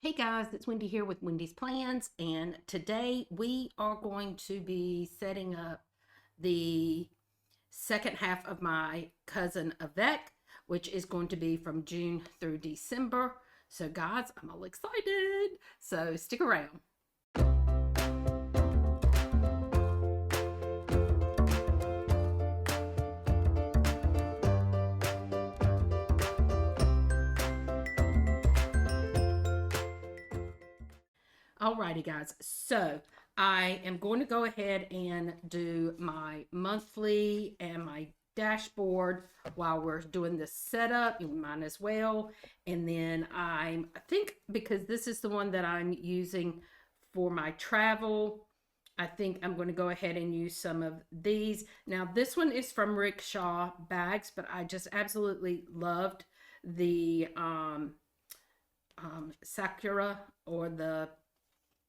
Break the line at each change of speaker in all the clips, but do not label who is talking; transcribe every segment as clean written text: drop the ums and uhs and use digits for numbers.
Hey guys, it's Wendy here with Wendy's Plans, and today we are going to be setting up the second half of my cousin AVEC, which is going to be from June through December. So guys, I'm all excited, so stick around. Alrighty guys, so I am going to go ahead and do my monthly and my dashboard while we're doing this setup. You might as well. And then I think because this is the one that I'm using for my travel, I think I'm going to go ahead and use some of these. Now this one is from Rickshaw Bags, but I just absolutely loved the Sakura or the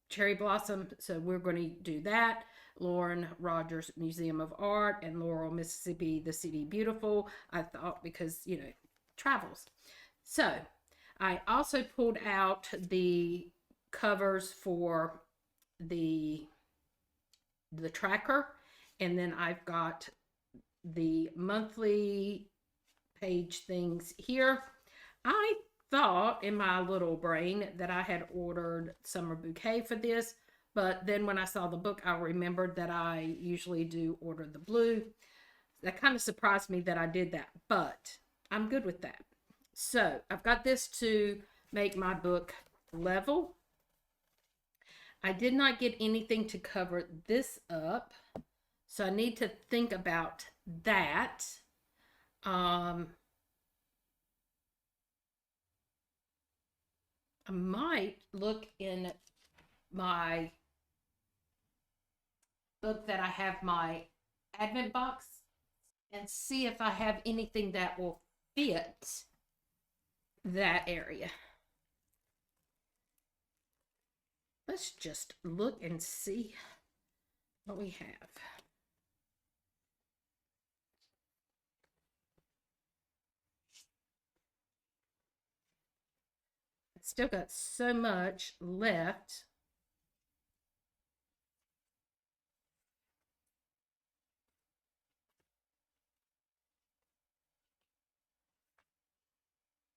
Cherry Blossom, so we're going to do that. Lauren Rogers Museum of Art and Laurel, Mississippi, the City Beautiful. I thought because, you know, travels. So I also pulled out the covers for the tracker, and then I've got the monthly page things here. I thought in my little brain that I had ordered Summer Bouquet for this, but then when I saw the book, I remembered that I usually do order the blue. That kind of surprised me that I did that, but I'm good with that. So I've got this to make my book level. I did not get anything to cover this up, so I need to think about that. I might look in my book that I have my advent box and see if I have anything that will fit that area. Let's just look and see what we have. Still got so much left.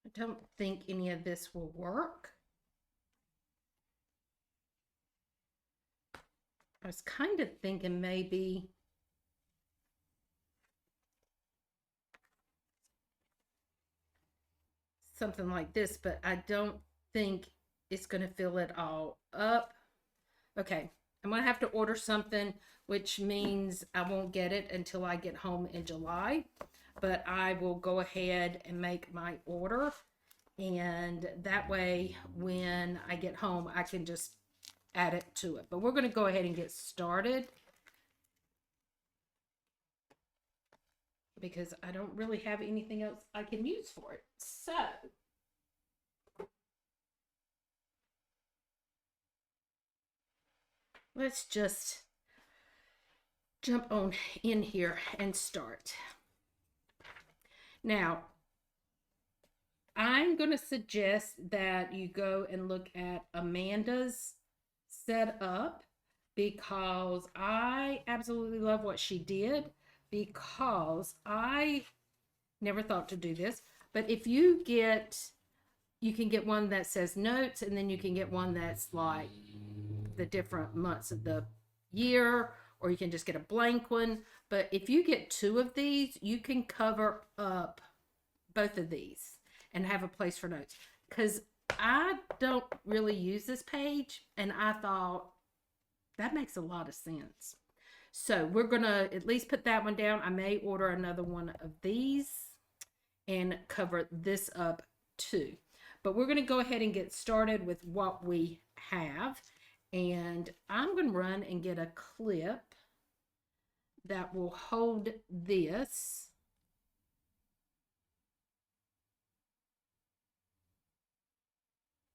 I don't think any of this will work. I was kind of thinking maybe something like this, but I don't think it's going to fill it all up. Okay, I'm going to have to order something, which means I won't get it until I get home in July, but I will go ahead and make my order, and that way when I get home I can just add it to it. But we're going to go ahead and get started because I don't really have anything else I can use for it. So let's just jump on in here and start. Now, I'm going to suggest that you go and look at Amanda's setup because I absolutely love what she did, because I never thought to do this. But if you can get one that says notes, and then you can get one that's like the different months of the year, or you can just get a blank one. But if you get two of these, you can cover up both of these and have a place for notes, because I don't really use this page, and I thought that makes a lot of sense. So we're gonna at least put that one down. I may order another one of these and cover this up too, but we're gonna go ahead and get started with what we have. And I'm going to run and get a clip that will hold this.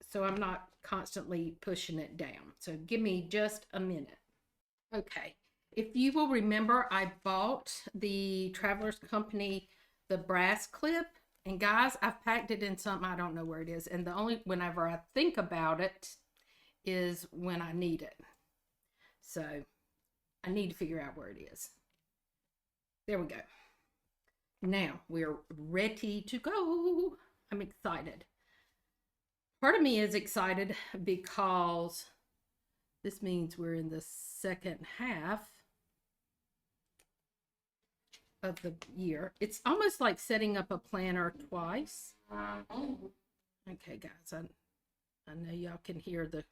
So I'm not constantly pushing it down. So give me just a minute. Okay. If you will remember, I bought the Travelers Company the brass clip, And guys, I've packed it in something, I don't know where it is. And the only, whenever I think about it, is when I need it. So I need to figure out where it is. There we go. Now we're ready to go. I'm excited. Part of me is excited because this means we're in the second half of the year. It's almost like setting up a planner twice. Okay, guys, I know y'all can hear the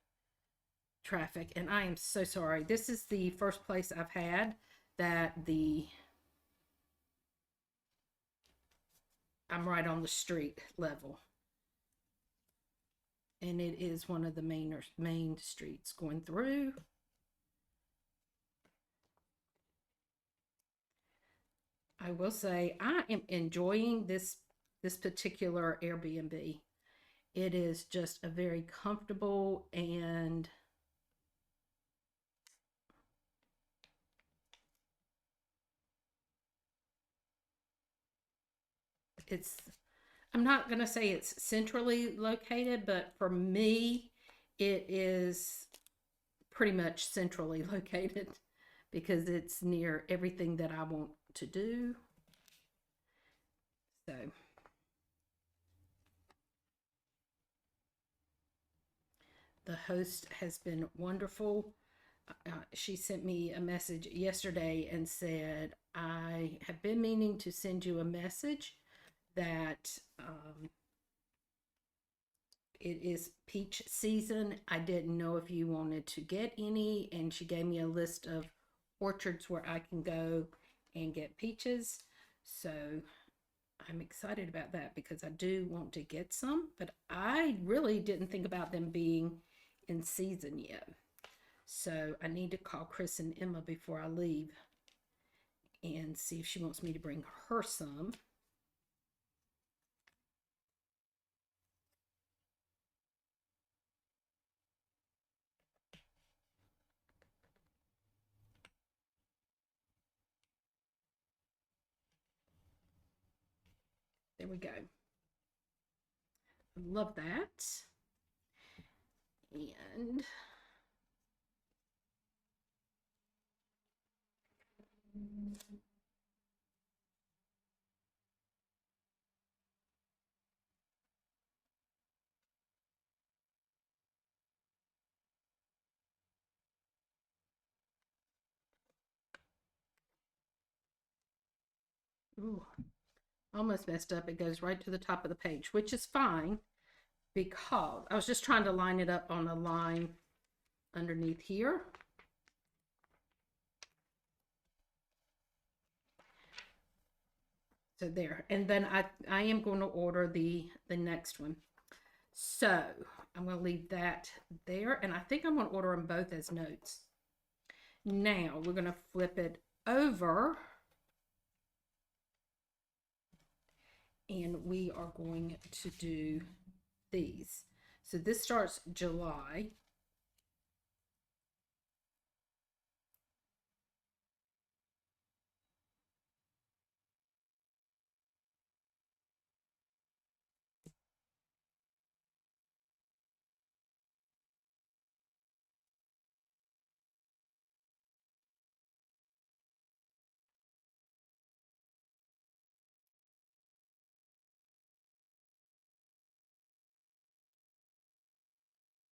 traffic, and I am so sorry. This is the first place I've had that I'm right on the street level. And it is one of the main streets going through. I will say I am enjoying this particular Airbnb. It is just a very comfortable and I'm not going to say it's centrally located, but for me, it is pretty much centrally located because it's near everything that I want to do. So the host has been wonderful. She sent me a message yesterday and said, I have been meaning to send you a message that it is peach season. I didn't know if you wanted to get any, and she gave me a list of orchards where I can go and get peaches. So I'm excited about that because I do want to get some, but I really didn't think about them being in season yet. So I need to call Chris and Emma before I leave and see if she wants me to bring her some. There we go. I love that. And ooh, almost messed up. It goes right to the top of the page, which is fine because I was just trying to line it up on a line underneath here. So there, and then I am going to order the next one. So I'm going to leave that there, and I think I'm going to order them both as notes. Now we're going to flip it over, and we are going to do these. So this starts July.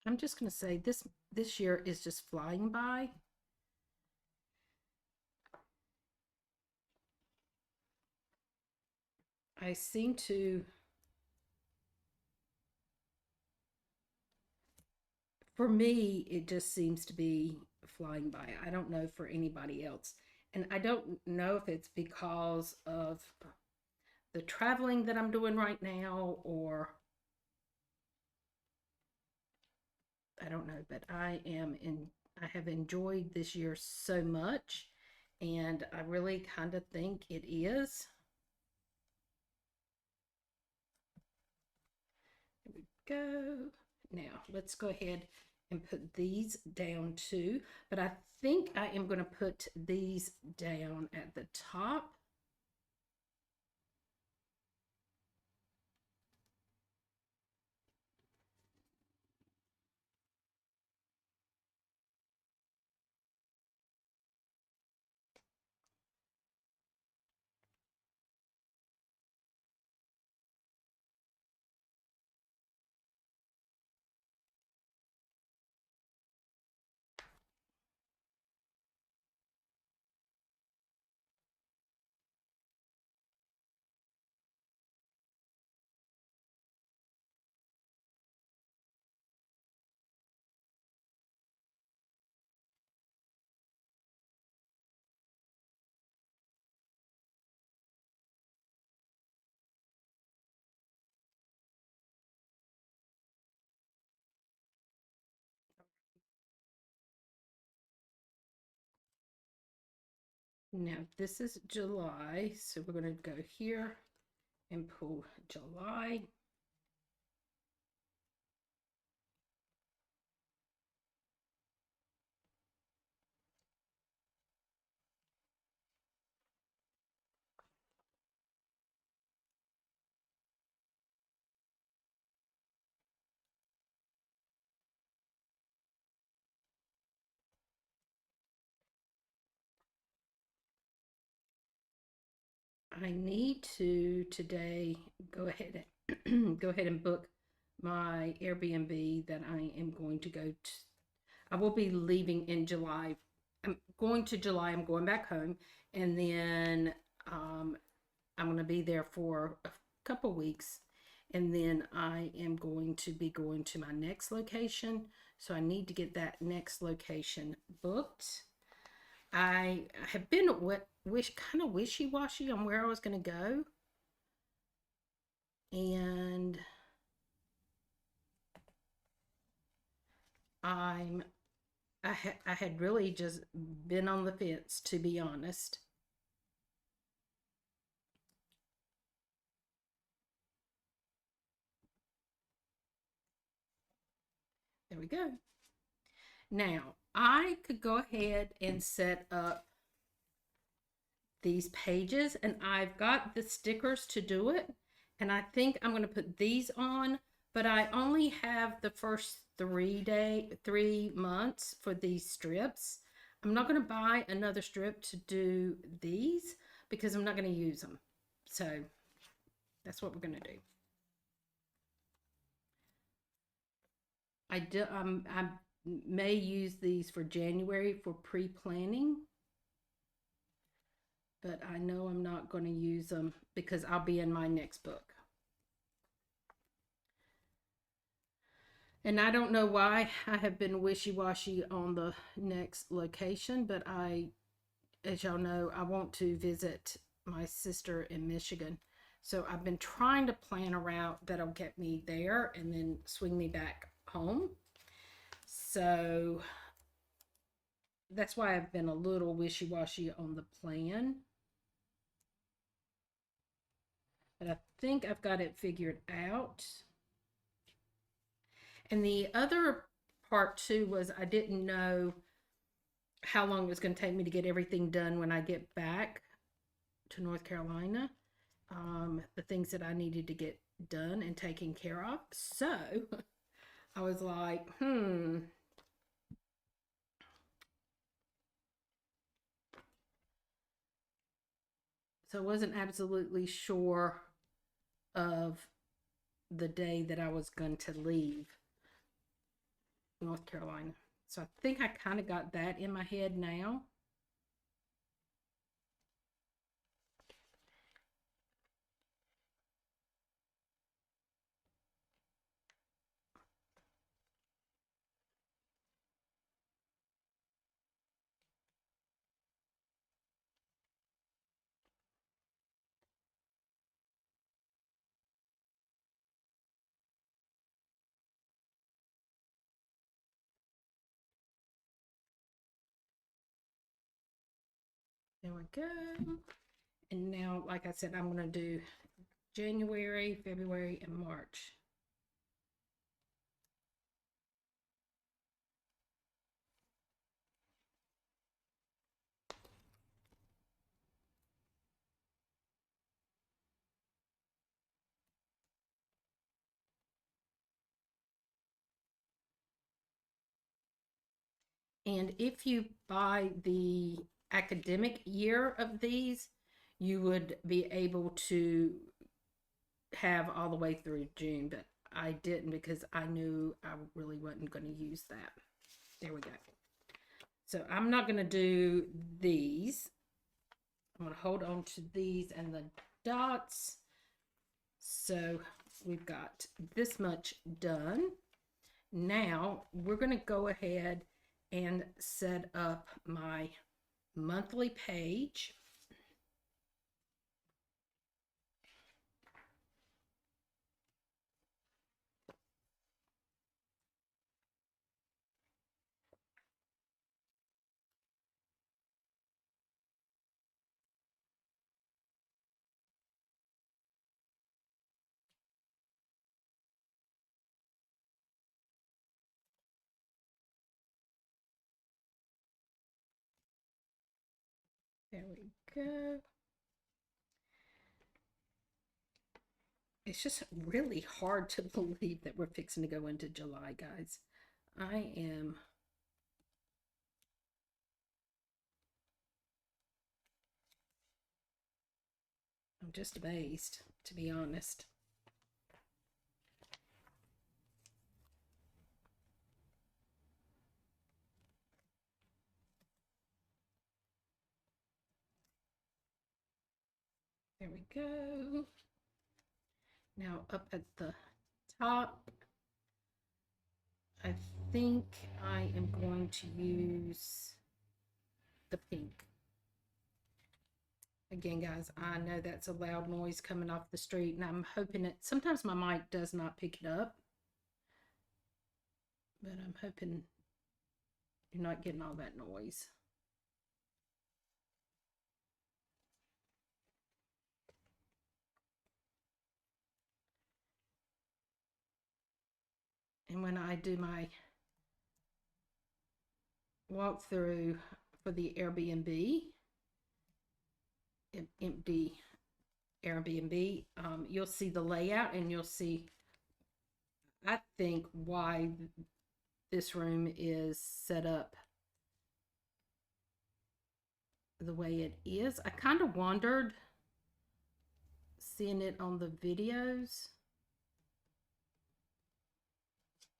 I'm just going to say this year is just flying by. I seem to, for me, it just seems to be flying by. I don't know for anybody else. And I don't know if it's because of the traveling that I'm doing right now, or I don't know, but I have enjoyed this year so much, and I really kind of think it is. There we go. Now let's go ahead and put these down too, but I think I am going to put these down at the top. Now this is July, so we're going to go here and pull July. I need to today go ahead and go ahead and book my Airbnb that I am going to go to. I will be leaving in July. I'm going to July. I'm going back home, and then I'm going to be there for a couple weeks, and then I am going to be going to my next location. So I need to get that next location booked. I have been kind of wishy-washy on where I was going to go, and I'm I had really just been on the fence, to be honest. There we go. Now I could go ahead and set up these pages, and I've got the stickers to do it, and I think I'm going to put these on, but I only have the first 3 months for these strips. I'm not going to buy another strip to do these because I'm not going to use them. So that's what we're going to do. I may use these for January for pre-planning, but I know I'm not going to use them because I'll be in my next book. And I don't know why I have been wishy-washy on the next location, but as y'all know, I want to visit my sister in Michigan. So I've been trying to plan a route that'll get me there and then swing me back home. So that's why I've been a little wishy-washy on the plan. But I think I've got it figured out. And the other part too was I didn't know how long it was going to take me to get everything done when I get back to North Carolina. The things that I needed to get done and taken care of. So I was like, So I wasn't absolutely sure of the day that I was going to leave North Carolina. So I think I kind of got that in my head now. There we go. And now, like I said, I'm going to do January, February, and March. And if you buy the academic year of these, you would be able to have all the way through June, but I didn't because I knew I really wasn't going to use that. There we go. So I'm not going to do these. I'm going to hold on to these and the dots. So we've got this much done. Now we're going to go ahead and set up my monthly page. we go. It's just really hard to believe that we're fixing to go into July, guys. I'm just amazed, to be honest. There we go. Now up at the top, I think I am going to use the pink. Again, guys, I know that's a loud noise coming off the street, and I'm hoping it, sometimes my mic does not pick it up, but I'm hoping you're not getting all that noise. And when I do my walkthrough for the Airbnb, empty Airbnb, you'll see the layout, and you'll see, I think, why this room is set up the way it is. I kind of wondered, seeing it on the videos,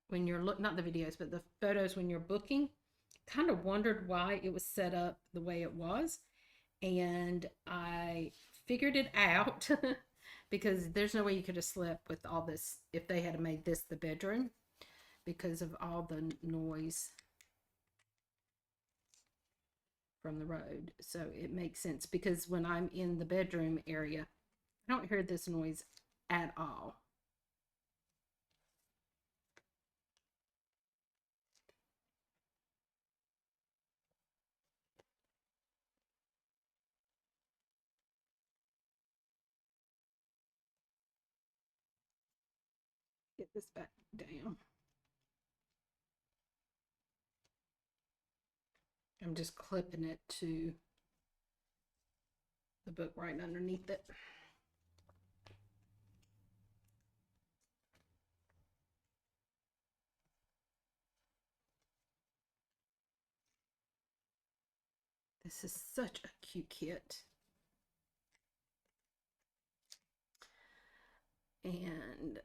when you're not the videos, but the photos when you're booking, kind of wondered why it was set up the way it was. And I figured it out because there's no way you could have slept with all this if they had made this the bedroom, because of all the noise from the road. So it makes sense, because when I'm in the bedroom area, I don't hear this noise at all. Get this back down. I'm just clipping it to the book right underneath it. This is such a cute kit. And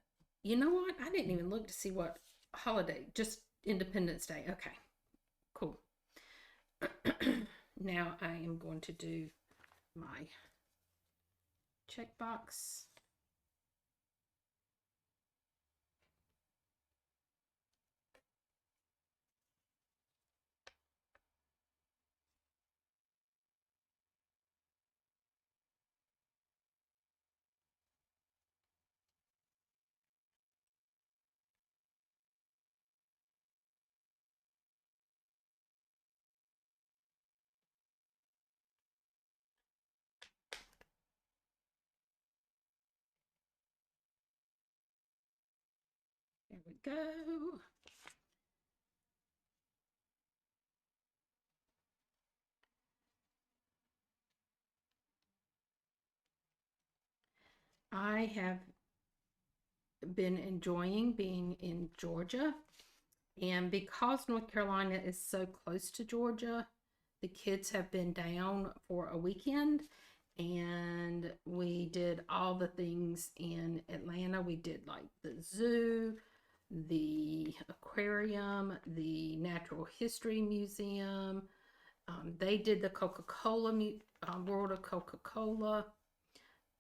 you know what? I didn't even look to see what holiday, just Independence Day. Okay, cool. Now I am going to do my checkbox. There we go. I have been enjoying being in Georgia, and because North Carolina is so close to Georgia, the kids have been down for a weekend, and we did all the things in Atlanta. We did like the zoo, the aquarium, the Natural History Museum. They did the Coca-Cola, World of Coca-Cola.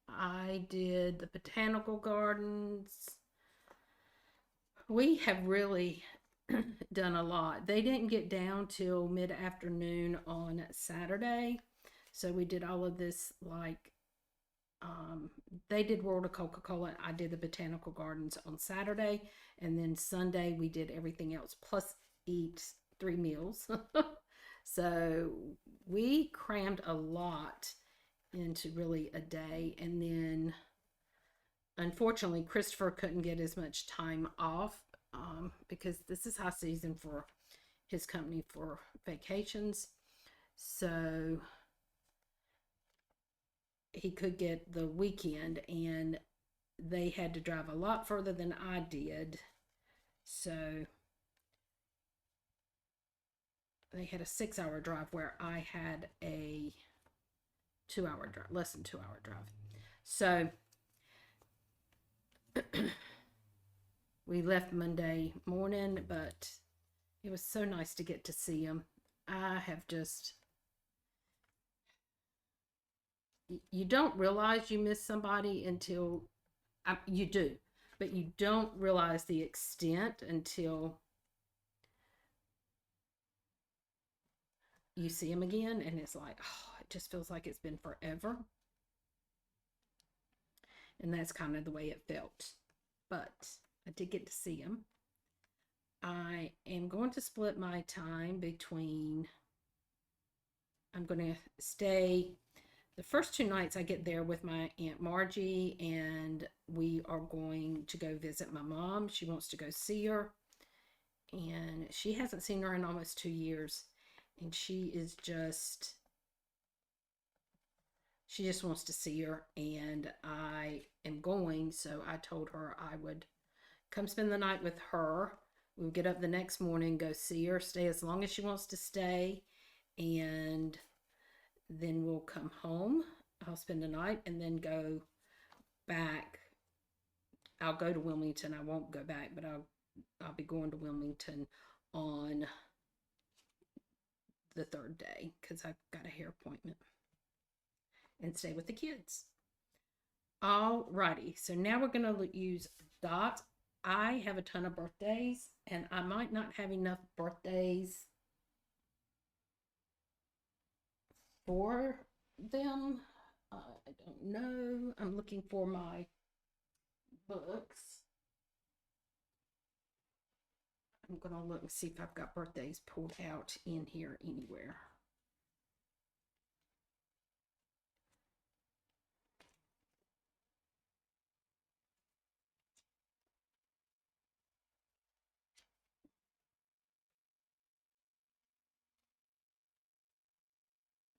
I did the botanical gardens. We have really done a lot. They didn't get down till mid-afternoon on Saturday. So we did all of this, like, they did World of Coca-Cola. I did the botanical gardens on Saturday. And then Sunday we did everything else, plus eat 3 meals. So we crammed a lot into really a day. And then unfortunately Christopher couldn't get as much time off, because this is high season for his company for vacations. So he could get the weekend, and they had to drive a lot further than I did. So they had a 6 hour drive where I had a 2 hour drive, less than 2 hour drive. So we left Monday morning, but it was so nice to get to see him. I have just, you don't realize you miss somebody until you do, but you don't realize the extent until you see him again, and it's like, oh, it just feels like it's been forever. And that's kind of the way it felt. But I did get to see him. I am going to split my time between, I'm going to stay the first 2 nights I get there with my Aunt Margie, and we are going to go visit my mom. She wants to go see her, and she hasn't seen her in almost 2 years, and she just wants to see her, and I am going, so I told her I would come spend the night with her. We'll get up the next morning, go see her, stay as long as she wants to stay, and then we'll come home. I'll spend the night and then go back. I'll go to Wilmington. I won't go back, but I'll be going to Wilmington on the third day because I've got a hair appointment, and stay with the kids. Alrighty, so now we're going to use dots. I have a ton of birthdays, and I might not have enough birthdays for them. I don't know. I'm looking for my books. I'm going to look and see if I've got birthdays pulled out in here anywhere.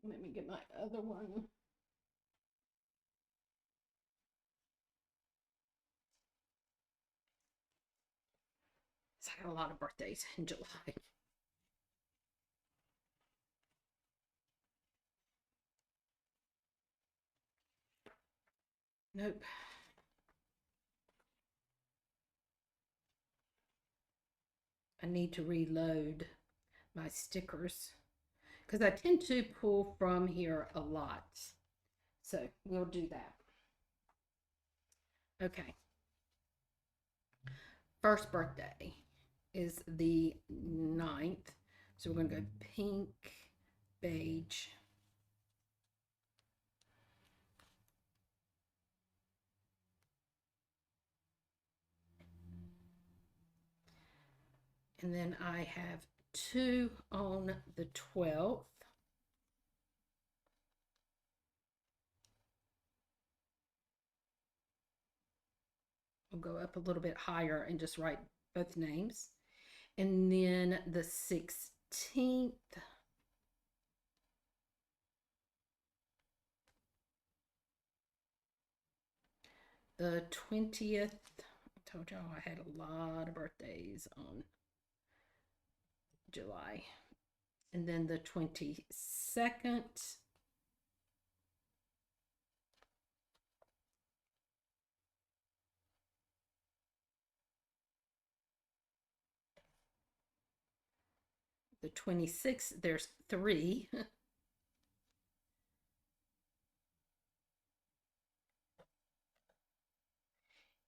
Let me get my other one. So I got a lot of birthdays in July. Nope. I need to reload my stickers because I tend to pull from here a lot. So we'll do that. Okay. First birthday is the 9th. So we're going to go pink, beige. And then I have 2 on the 12th. We'll go up a little bit higher and just write both names. And then the 16th. The 20th. I told y'all I had a lot of birthdays on July. And then the 22nd. The 26th, there's 3.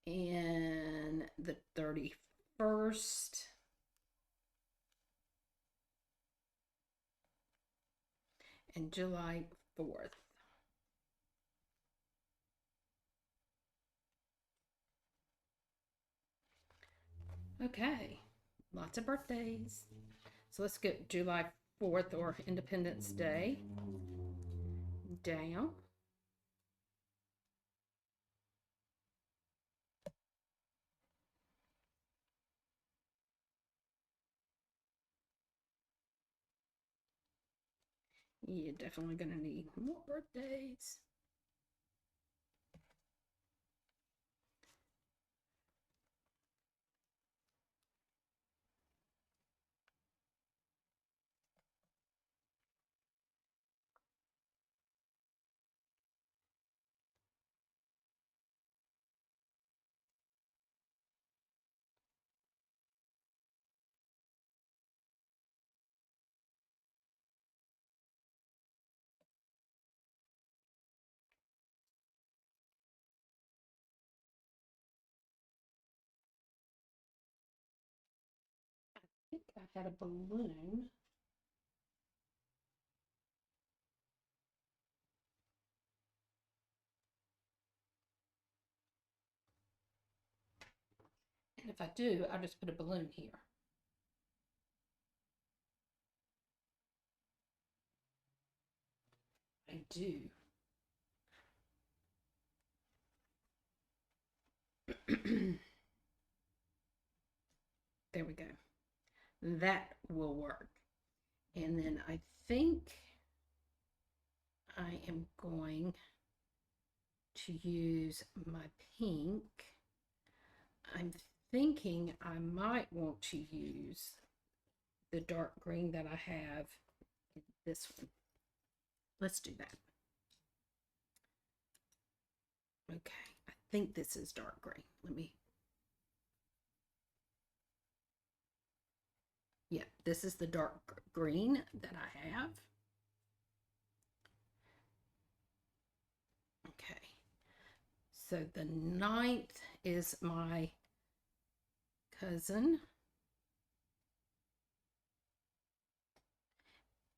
And the 31st. And July 4th. Okay, lots of birthdays. So let's get July 4th, or Independence Day, down. You're definitely going to need more birthdays. had a balloon. And if I do, I'll just put a balloon here. I do. There we go. That will work. And then I think I am going to use my pink. I'm thinking I might want to use the dark green that I have in this one. Let's do that. Okay, I think this is dark green. Yeah, this is the dark green that I have. Okay, so the 9th is my cousin.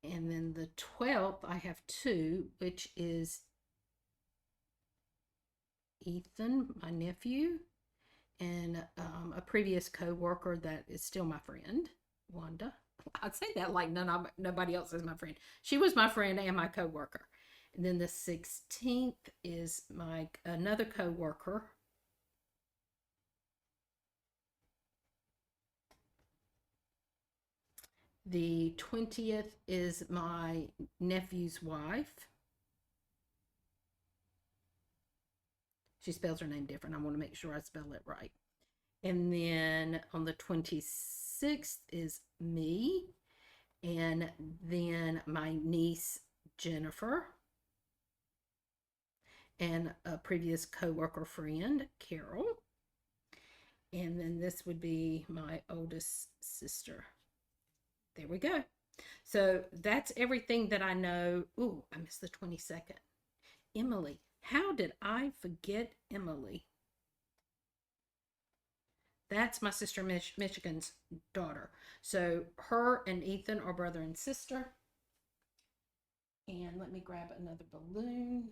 And then the 12th, I have 2, which is Ethan, my nephew, and a previous co-worker that is still my friend, Wanda. I'd say that like nobody else is my friend. She was my friend and my co-worker. And then the 16th is another co-worker. The 20th is my nephew's wife. She spells her name different. I want to make sure I spell it right. And then on the 26th is me. And then my niece, Jennifer. And a previous co-worker friend, Carol. And then this would be my oldest sister. There we go. So that's everything that I know. Ooh, I missed the 22nd. Emily. How did I forget Emily? That's my sister Michigan's daughter. So her and Ethan are brother and sister. And let me grab another balloon.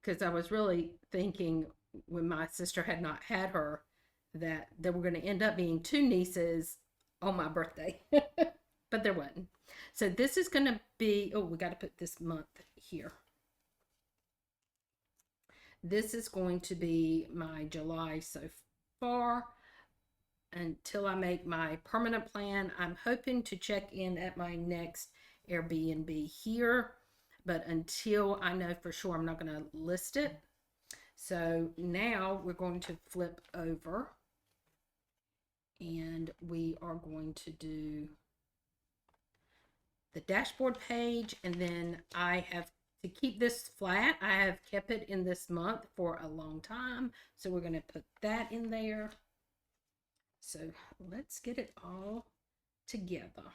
Because I was really thinking when my sister had not had her that there were going to end up being 2 nieces on my birthday. But there wasn't. So this is going to be, oh, we got to put this month here. This is going to be my July so far until I make my permanent plan. I'm hoping to check in at my next Airbnb here, but until I know for sure, I'm not going to list it. So now we're going to flip over and we are going to do the dashboard page, and then I have to keep this flat. I have kept it in this month for a long time, so we're going to put that in there. So let's get it all together.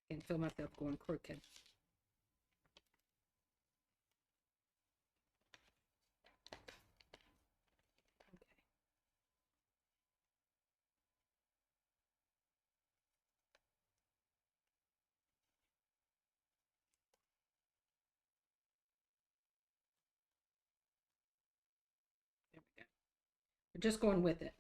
I can feel myself going crooked. There we go. We're just going with it.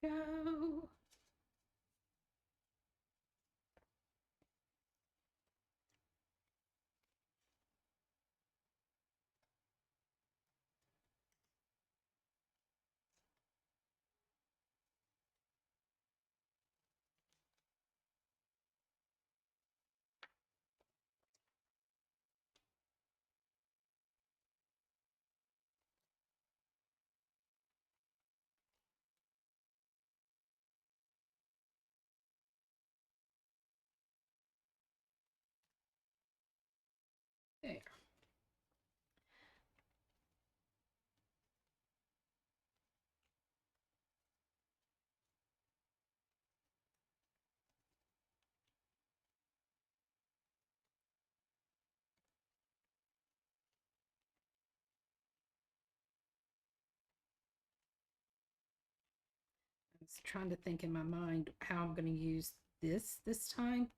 Go. trying to think in my mind how I'm going to use this time.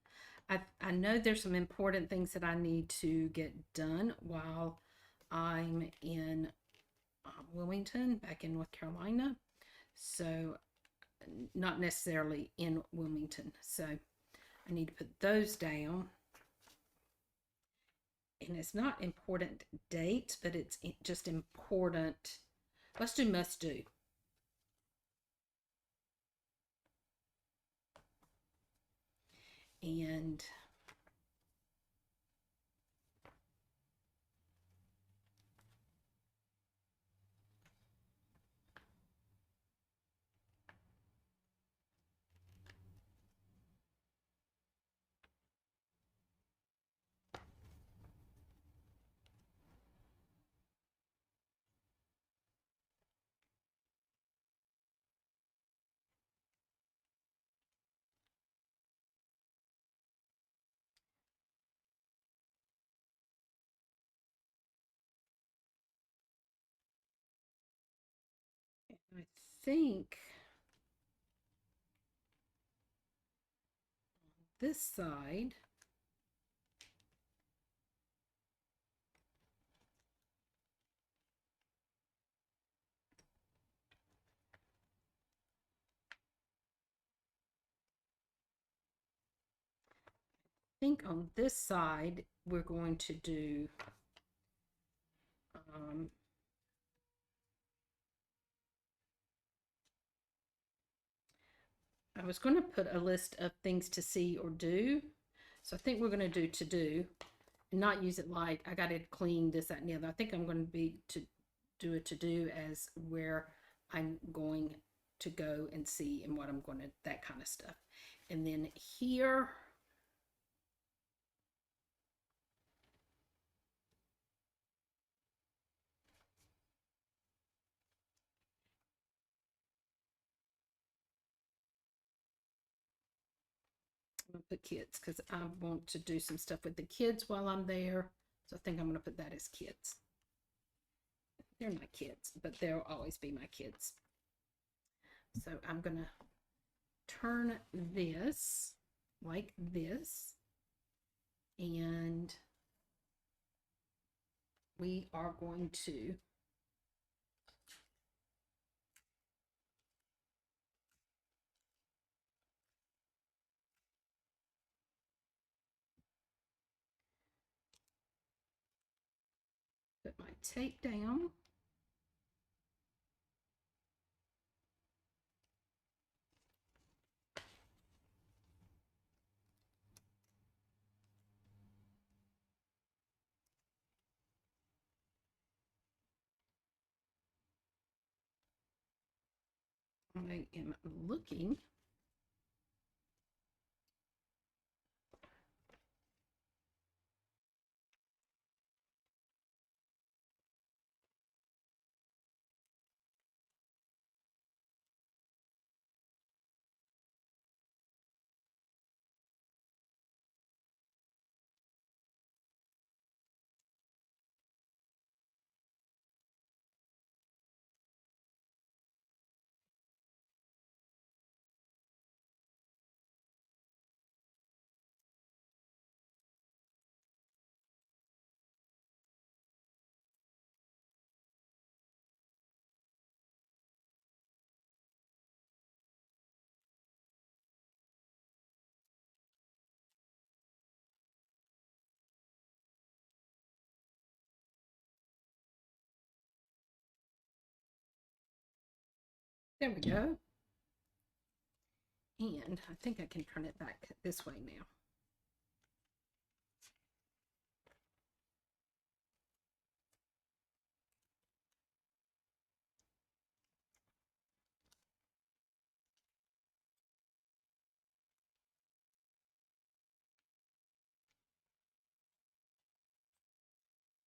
I know there's some important things that I need to get done while I'm in Wilmington, back in North Carolina. So, not necessarily in Wilmington. So, I need to put those down. And it's not important dates, but it's just important. Let's do must do. And I think this side, on this side, we're going to do I was going to put a list of things to see or do. So I think we're going to do to do and not use it like I got to clean this, that, and the other. I think I'm going to be to do a to do as where I'm going to go and see and what I'm going to, that kind of stuff. And then here, I'm going to put kids because I want to do some stuff with the kids while I'm there. So I think I'm going to put that as kids. They're my kids, but they'll always be my kids. So I'm going to turn this like this, and we are going to put my tape down. I am looking. There we go. And I think I can turn it back this way now.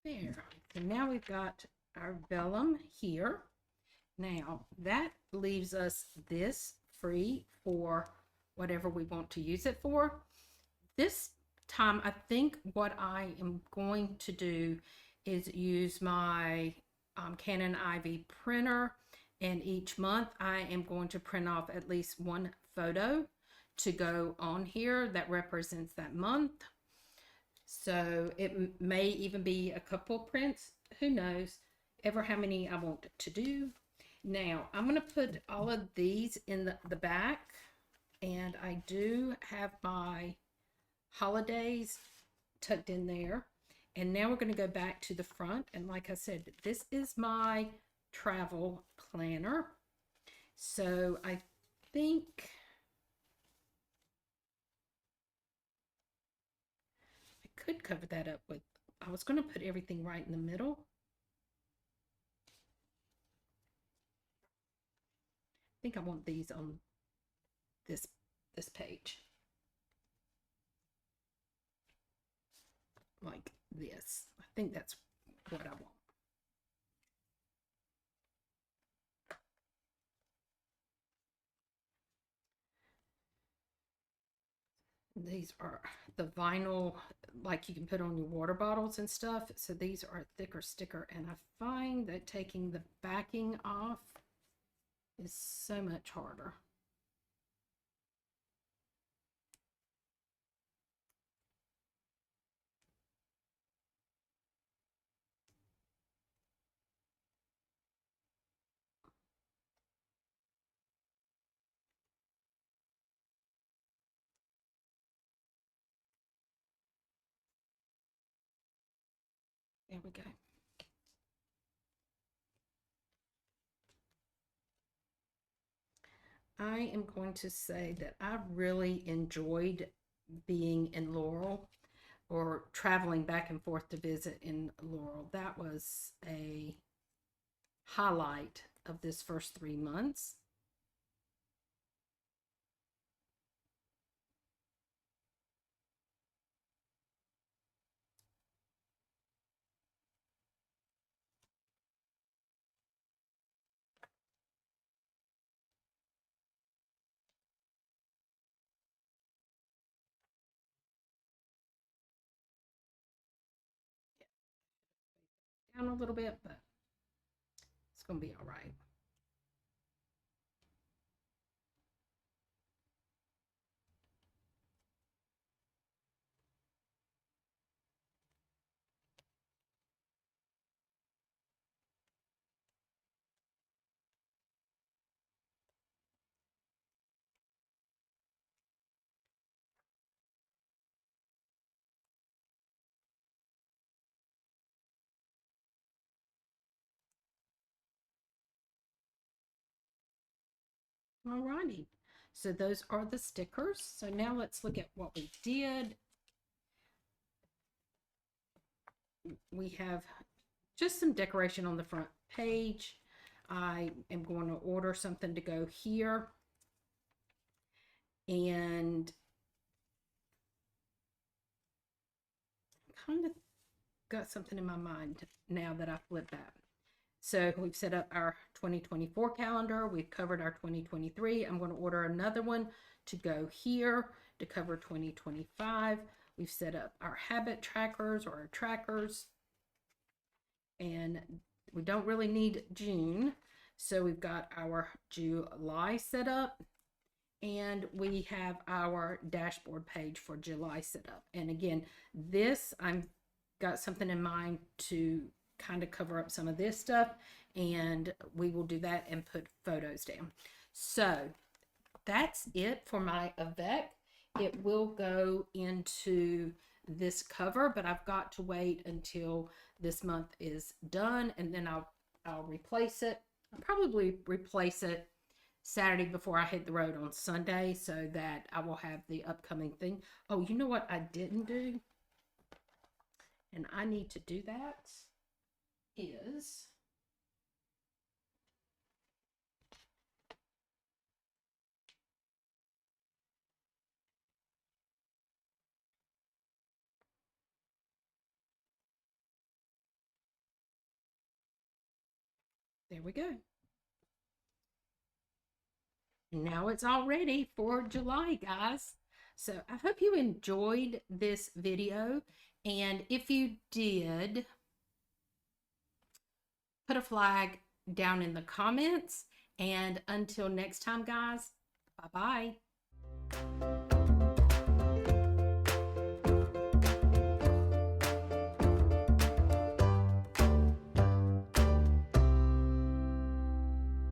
There. So now we've got our vellum here. Now that leaves us this free for whatever we want to use it for. This time, I think what I am going to do is use my Canon IV printer And each month I am going to print off at least one photo to go on here that represents that month. So it may even be a couple prints, who knows, ever how many I want to do. Now I'm going to put all of these in the back, and I do have my holidays tucked in there. And now we're going to go back to the front, and like I said, this is my travel planner. So I think I could cover that up with, I was going to put everything right in the middle. I think I want these on this page, like this. I think that's what I want. These are the vinyl, like you can put on your water bottles and stuff. So these are a thicker sticker, and I find that taking the backing off is so much harder. There we go. I am going to say that I really enjoyed being in Laurel, or traveling back and forth to visit in Laurel. That was a highlight of this first 3 months. Down a little bit, but it's going to be all right. All righty. So those are the stickers. So now let's look at what we did. We have just some decoration on the front page. I am going to order something to go here. And kind of got something in my mind now that I flipped that. So we've set up our 2024 calendar. We've covered our 2023. I'm going to order another one to go here to cover 2025. We've set up our habit trackers, or our trackers. And we don't really need June. So we've got our July set up. And we have our dashboard page for July set up. And again, this, I've got something in mind to kind of cover up some of this stuff, and we will do that and put photos down. So that's it for my AVEC. It will go into this cover, but I've got to wait until this month is done, and then I'll replace it. I'll probably replace it Saturday before I hit the road on Sunday, so that I will have the upcoming thing. Oh, you know what I didn't do? And I need to do that is there we go. Now it's all ready for July, guys. So I hope you enjoyed this video. And if you did, put a flag down in the comments. And until next time, guys, bye-bye.